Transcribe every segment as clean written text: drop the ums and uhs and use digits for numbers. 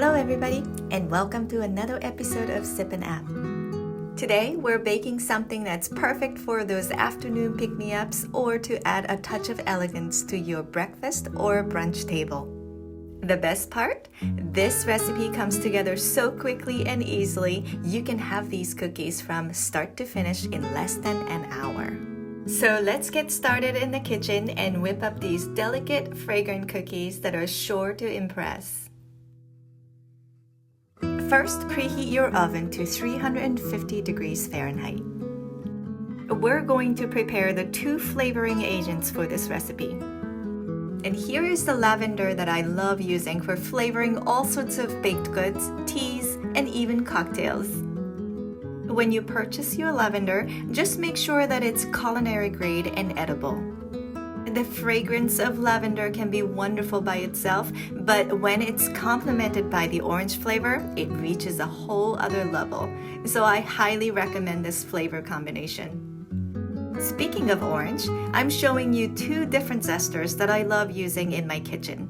Hello everybody, and welcome to another episode of Sip and App. Today, we're baking something that's perfect for those afternoon pick-me-ups or to add a touch of elegance to your breakfast or brunch table. The best part? This recipe comes together so quickly and easily, you can have these cookies from start to finish in less than an hour. So let's get started in the kitchen and whip up these delicate, fragrant cookies that are sure to impress. First, preheat your oven to 350 degrees Fahrenheit. We're going to prepare the two flavoring agents for this recipe. And here is the lavender that I love using for flavoring all sorts of baked goods, teas, and even cocktails. When you purchase your lavender, just make sure that it's culinary grade and edible. The fragrance of lavender can be wonderful by itself, but when it's complemented by the orange flavor, it reaches a whole other level. So I highly recommend this flavor combination. Speaking of orange, I'm showing you two different zesters that I love using in my kitchen.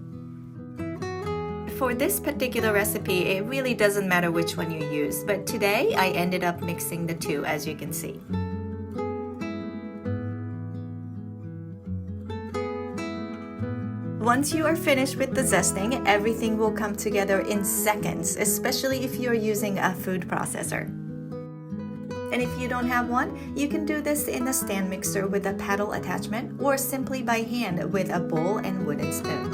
For this particular recipe, it really doesn't matter which one you use, but today I ended up mixing the two, as you can see. Once you are finished with the zesting, everything will come together in seconds, especially if you're using a food processor. And if you don't have one, you can do this in a stand mixer with a paddle attachment or simply by hand with a bowl and wooden spoon.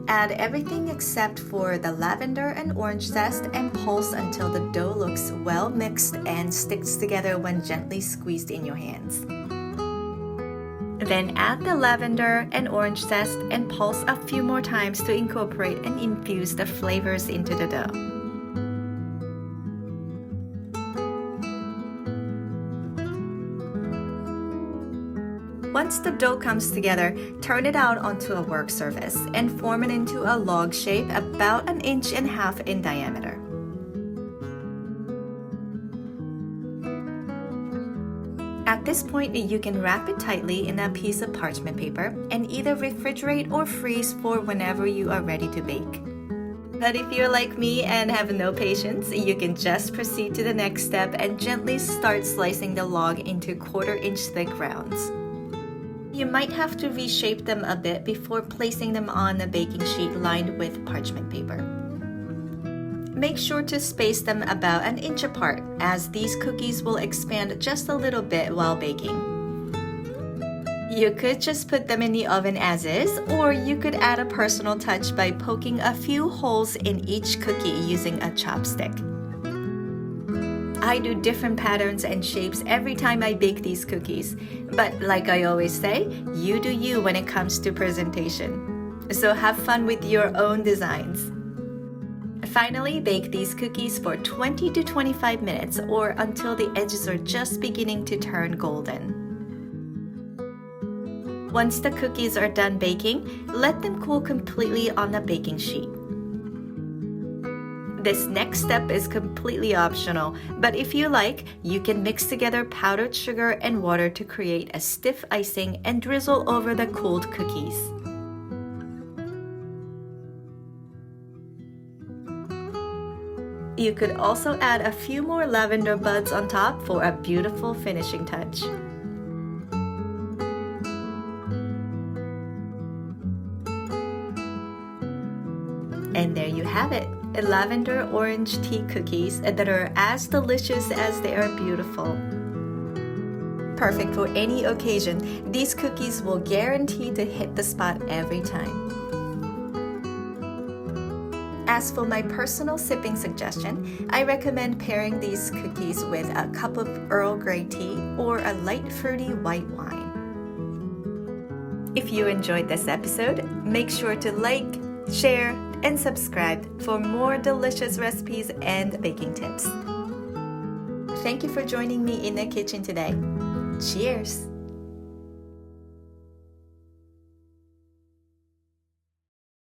Add everything except for the lavender and orange zest and pulse until the dough looks well mixed and sticks together when gently squeezed in your hands. Then add the lavender and orange zest and pulse a few more times to incorporate and infuse the flavors into the dough. Once the dough comes together, turn it out onto a work surface and form it into a log shape about 1.5 inches in diameter. At this point, you can wrap it tightly in a piece of parchment paper and either refrigerate or freeze for whenever you are ready to bake. But if you're like me and have no patience, you can just proceed to the next step and gently start slicing the log into 1/4 inch thick rounds. You might have to reshape them a bit before placing them on a baking sheet lined with parchment paper. Make sure to space them about 1 inch apart, as these cookies will expand just a little bit while baking. You could just put them in the oven as is, or you could add a personal touch by poking a few holes in each cookie using a chopstick. I do different patterns and shapes every time I bake these cookies, but like I always say, you do you when it comes to presentation. So have fun with your own designs. Finally, bake these cookies for 20 to 25 minutes or until the edges are just beginning to turn golden. Once the cookies are done baking, let them cool completely on the baking sheet. This next step is completely optional, but if you like, you can mix together powdered sugar and water to create a stiff icing and drizzle over the cooled cookies. You could also add a few more lavender buds on top for a beautiful finishing touch. And there you have it, Lavender Orange Tea Cookies that are as delicious as they are beautiful. Perfect for any occasion, these cookies will guarantee to hit the spot every time. As for my personal sipping suggestion, I recommend pairing these cookies with a cup of Earl Grey tea or a light fruity white wine. If you enjoyed this episode, make sure to like, share, and subscribe for more delicious recipes and baking tips. Thank you for joining me in the kitchen today. Cheers!